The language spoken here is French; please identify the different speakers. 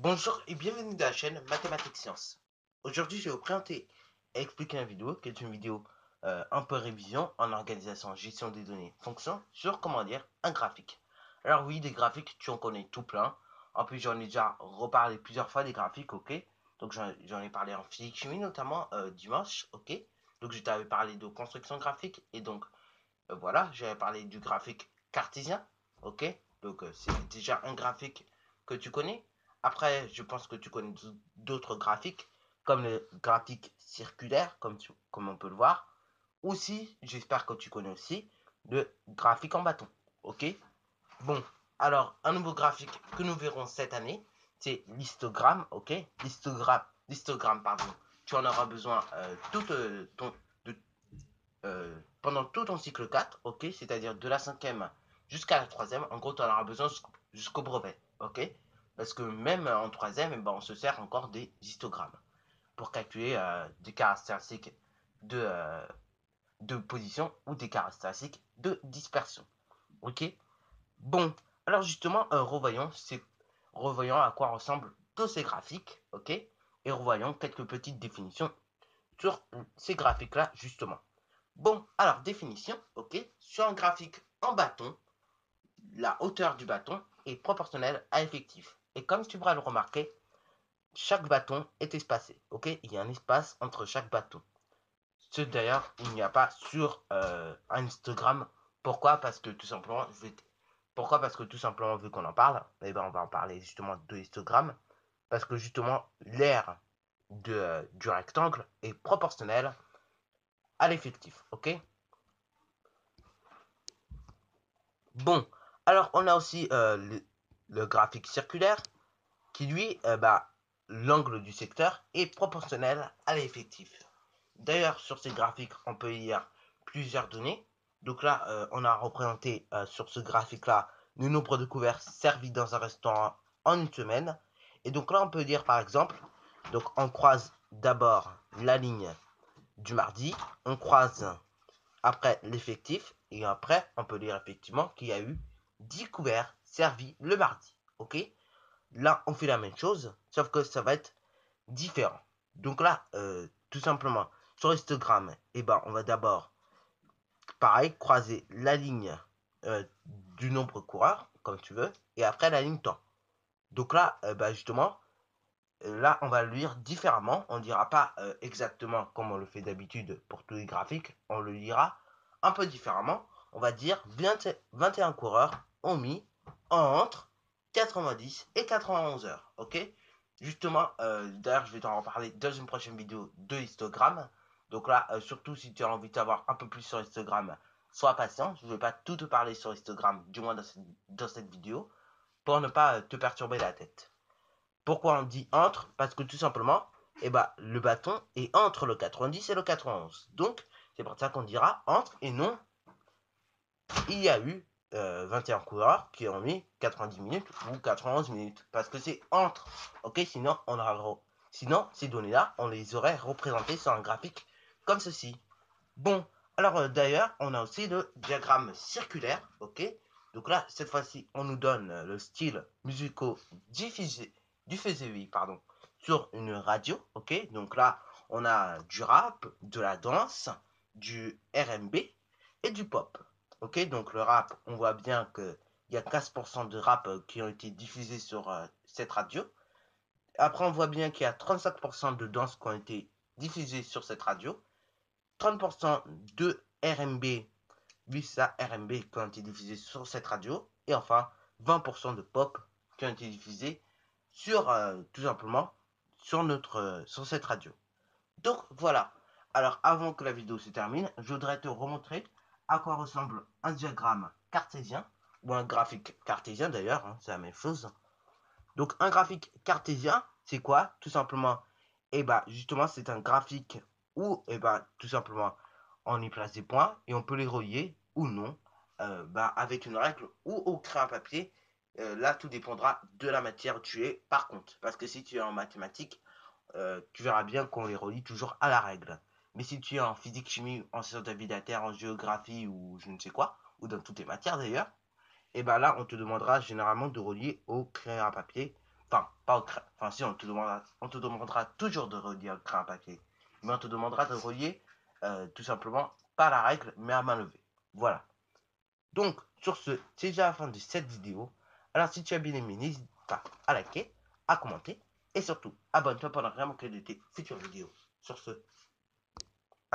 Speaker 1: Bonjour et bienvenue dans la chaîne Mathématiques Sciences. Aujourd'hui, je vais vous présenter et expliquer une vidéo qui est une vidéo un peu révision en organisation, gestion des données, fonction sur, comment dire, un graphique. Alors oui, des graphiques, tu en connais tout plein. En plus, j'en ai déjà reparlé plusieurs fois des graphiques, ok. Donc j'en ai parlé en physique chimie, notamment dimanche, ok. Donc je t'avais parlé de construction graphique et donc voilà, j'avais parlé du graphique cartésien, ok. Donc c'est déjà un graphique que tu connais. Après, je pense que tu connais d'autres graphiques, comme le graphique circulaire, comme on peut le voir. Aussi, j'espère que tu connais aussi le graphique en bâton, ok. Bon, alors, un nouveau graphique que nous verrons cette année, c'est l'histogramme, ok. L'histogramme, pardon. Tu en auras besoin pendant tout ton cycle 4, ok, c'est-à-dire de la cinquième jusqu'à la troisième. En gros, tu en auras besoin jusqu'au brevet, ok. Parce que même en troisième, eh ben, on se sert encore des histogrammes pour calculer des caractéristiques de, euh, de position ou des caractéristiques de dispersion, ok. Bon, alors justement, revoyons à quoi ressemblent tous ces graphiques, ok, et revoyons quelques petites définitions sur ces graphiques-là, justement. Bon, alors définition, ok. Sur un graphique en bâton, la hauteur du bâton est proportionnelle à l'effectif. Et comme tu pourras le remarquer, chaque bâton est espacé, ok. Il y a un espace entre chaque bâton. Ce d'ailleurs, il n'y a pas sur un histogramme. Pourquoi? Parce que tout simplement, pourquoi? Parce que tout simplement, vu qu'on en parle, eh ben, on va en parler justement de histogramme. Parce que justement, l'aire du rectangle est proportionnelle à l'effectif, ok. Bon, alors on a aussi le graphique circulaire qui lui, l'angle du secteur est proportionnel à l'effectif. D'ailleurs, sur ces graphiques, on peut lire plusieurs données. Donc là, on a représenté sur ce graphique-là le nombre de couverts servis dans un restaurant en une semaine. Et donc là, on peut dire par exemple, donc on croise d'abord la ligne du mardi, on croise après l'effectif, et après, on peut dire effectivement qu'il y a eu 10 couverts servis le mardi. Ok. Là, on fait la même chose, sauf que ça va être différent. Donc là, tout simplement, sur l'histogramme, eh ben, on va d'abord, pareil, croiser la ligne du nombre coureur, comme tu veux, et après la ligne temps. Donc là, justement, là, on va le lire différemment. On ne dira pas exactement comme on le fait d'habitude pour tous les graphiques. On le lira un peu différemment. On va dire 21 coureurs ont mis entre 90 et 91 heures. Ok. Justement, d'ailleurs, je vais t'en reparler dans une prochaine vidéo de histogramme. Donc là, surtout si tu as envie d'avoir un peu plus sur histogramme, sois patient. Je ne vais pas tout te parler sur histogramme, du moins dans cette vidéo, pour ne pas te perturber la tête. Pourquoi on dit entre? Parce que tout simplement, le bâton est entre le 90 et le 91. Donc, c'est pour ça qu'on dira entre et non, il y a eu 21 coureurs qui ont mis 90 minutes ou 91 minutes. Parce que c'est entre. Ok, sinon, ces données-là, on les aurait représentées sur un graphique comme ceci. Bon, alors d'ailleurs, on a aussi le diagramme circulaire. Ok, donc là, cette fois-ci, on nous donne le style musico-diffusé oui, pardon, sur une radio, ok. Donc là, on a du rap, de la danse, du R&B et du pop, ok. Donc le rap, on voit bien que il y a 15% de rap qui ont été diffusés sur cette radio. Après, on voit bien qu'il y a 35% de danse qui ont été diffusées sur cette radio, 30% de R&B, oui ça, R&B qui ont été diffusés sur cette radio, et enfin 20% de pop qui ont été diffusés sur tout simplement sur cette radio. Donc voilà. Alors avant que la vidéo se termine, je voudrais te remontrer à quoi ressemble un diagramme cartésien ou un graphique cartésien d'ailleurs, hein, c'est la même chose. Donc un graphique cartésien, c'est quoi? Tout simplement, justement, c'est un graphique où tout simplement on y place des points et on peut les relier ou non avec une règle ou au crayon à papier. Là, tout dépendra de la matière où tu es par contre. Parce que si tu es en mathématiques, tu verras bien qu'on les relie toujours à la règle. Mais si tu es en physique, chimie, en sciences de la vie de la Terre, en géographie ou je ne sais quoi, ou dans toutes les matières d'ailleurs, et là, on te demandera généralement de relier au crayon à papier Enfin, pas au crayon. Enfin, si, on te demandera toujours de relier au crayon papier. Mais on te demandera de relier tout simplement pas à la règle, mais à main levée. Voilà. Donc, sur ce, c'est déjà la fin de cette vidéo. Alors, si tu as bien aimé, n'hésite pas à liker, à commenter et surtout, abonne-toi pour ne rien manquer de tes futures vidéos. Sur ce,